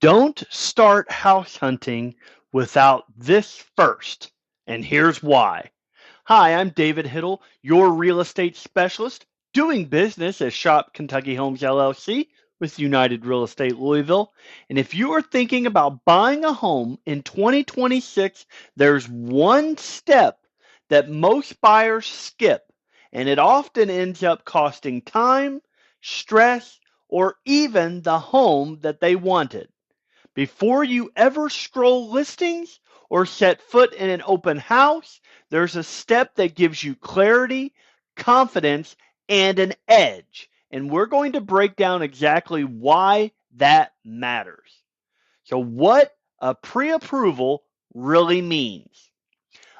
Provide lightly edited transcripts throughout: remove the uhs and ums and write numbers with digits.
Don't start house hunting without this first, and here's why. Hi, I'm David Hittle, your real estate specialist, doing business as Shop Kentucky Homes LLC with United Real Estate Louisville. And if you are thinking about buying a home in 2026, there's one step that most buyers skip, and it often ends up costing time, stress, or even the home that they wanted. Before you ever scroll listings or set foot in an open house, there's a step that gives you clarity, confidence, and an edge. And we're going to break down exactly why that matters. So, what a pre approval really means.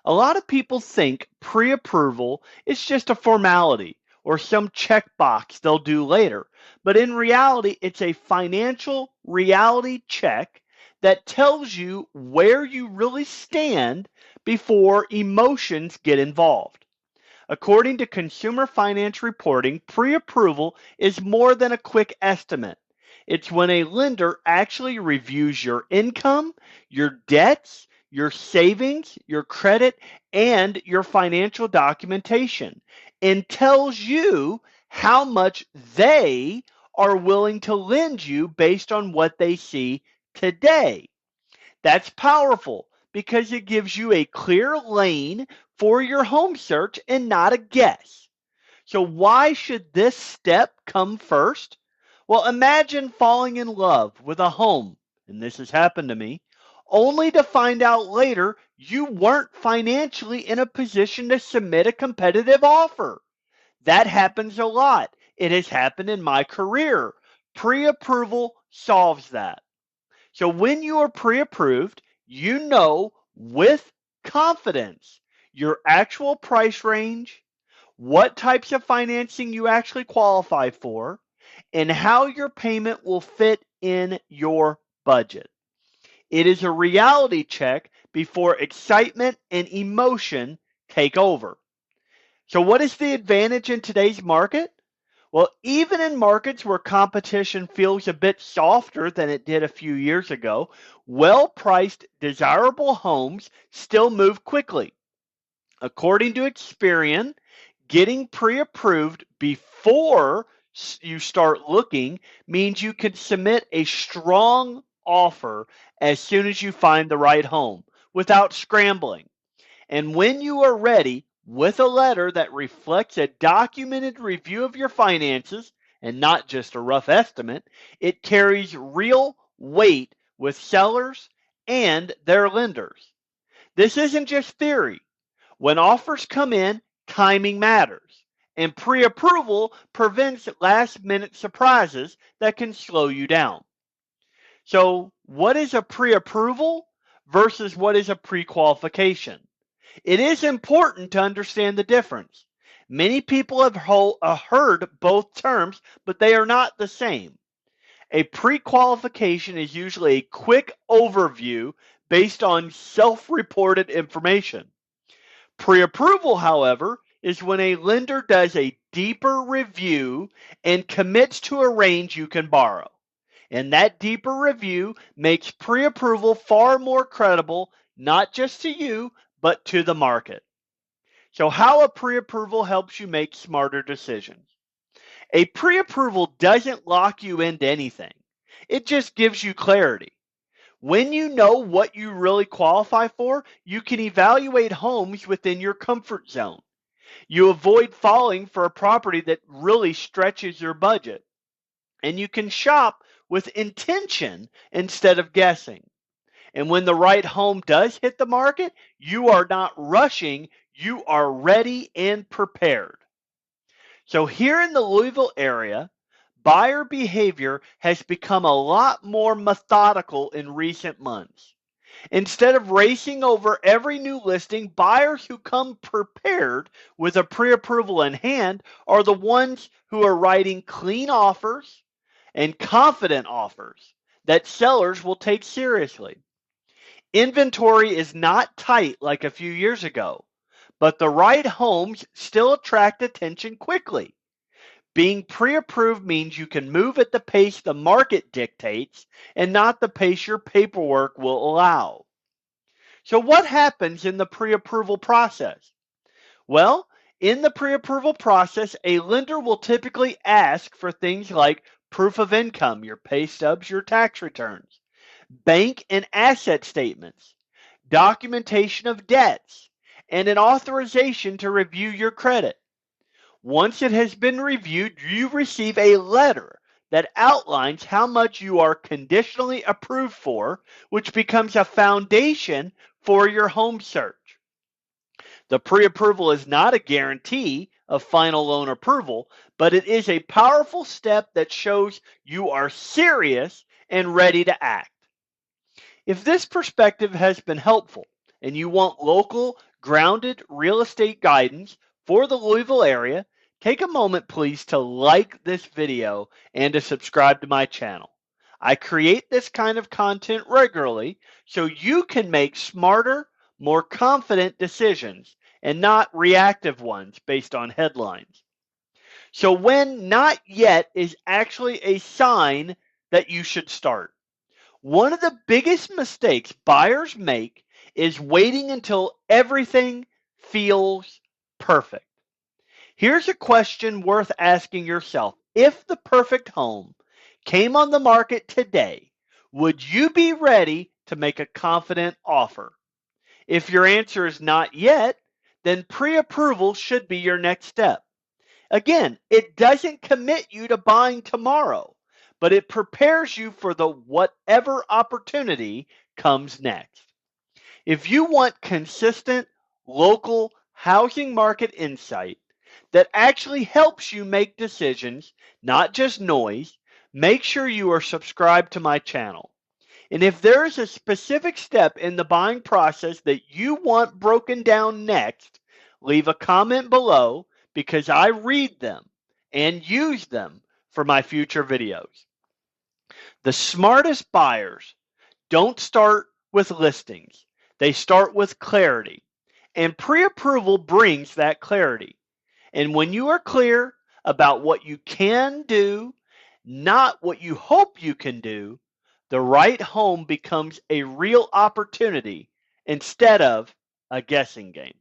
A lot of people think pre approval is just a formality or some checkbox they'll do later. But in reality, it's a financial reality check that tells you where you really stand before emotions get involved. According to Consumer Finance Reporting, pre approval is more than a quick estimate. It's when a lender actually reviews your income, your debts, your savings, your credit, and your financial documentation and tells you how much they are willing to lend you based on what they see today. That's powerful because it gives you a clear lane for your home search and not a guess. So, why should this step come first? Well, imagine falling in love with a home, and this has happened to me, only to find out later you weren't financially in a position to submit a competitive offer. That happens a lot. It has happened in my career. Pre approval solves that. So when you are pre-approved, you know with confidence your actual price range, what types of financing you actually qualify for, and how your payment will fit in your budget. It is a reality check before excitement and emotion take over. So what is the advantage in today's market? Well, even in markets where competition feels a bit softer than it did a few years ago, well priced, desirable homes still move quickly. According to Experian, getting pre approved before you start looking means you can submit a strong offer as soon as you find the right home without scrambling. And when you are ready with a letter that reflects a documented review of your finances and not just a rough estimate, it carries real weight with sellers and their lenders. This isn't just theory. When offers come in, timing matters. And pre approval prevents last minute surprises that can slow you down. So, what is a pre approval versus what is a pre qualification? It is important to understand the difference. Many people have heard both terms, but they are not the same. A pre-qualification is usually a quick overview based on self-reported information. Pre-approval, however, is when a lender does a deeper review and commits to a range you can borrow. And that deeper review makes pre-approval far more credible, not just to you, but to the market. So how a pre-approval helps you make smarter decisions. A pre-approval doesn't lock you into anything. It just gives you clarity. When you know what you really qualify for, you can evaluate homes within your comfort zone. You avoid falling for a property that really stretches your budget. And you can shop with intention instead of guessing. And when the right home does hit the market, you are not rushing, you are ready and prepared. So here in the Louisville area, buyer behavior has become a lot more methodical in recent months. Instead of racing over every new listing, buyers who come prepared with a pre-approval in hand are the ones who are writing clean offers and confident offers that sellers will take seriously. Inventory is not tight like a few years ago, but the right homes still attract attention quickly. Being pre-approved means you can move at the pace the market dictates and not the pace your paperwork will allow. So what happens in the pre-approval process? Well, in the pre-approval process, a lender will typically ask for things like proof of income, your pay stubs, your tax returns, bank and asset statements, documentation of debts, and an authorization to review your credit. Once it has been reviewed, you receive a letter that outlines how much you are conditionally approved for, which becomes a foundation for your home search. The pre-approval is not a guarantee of final loan approval, but it is a powerful step that shows you are serious and ready to act. If this perspective has been helpful and you want local, grounded real estate guidance for the Louisville area, take a moment please to like this video and to subscribe to my channel. I create this kind of content regularly so you can make smarter, more confident decisions and not reactive ones based on headlines. So when not yet is actually a sign that you should start. One of the biggest mistakes buyers make is waiting until everything feels perfect. Here's a question worth asking yourself. If the perfect home came on the market today, would you be ready to make a confident offer? If your answer is not yet, then pre-approval should be your next step. Again, it doesn't commit you to buying tomorrow, but it prepares you for the whatever opportunity comes next. If you want consistent local housing market insight that actually helps you make decisions, not just noise, make sure you are subscribed to my channel. And if there is a specific step in the buying process that you want broken down next, leave a comment below because I read them and use them for my future videos. The smartest buyers don't start with listings. They start with clarity. And pre-approval brings that clarity. And when you are clear about what you can do, not what you hope you can do, the right home becomes a real opportunity instead of a guessing game.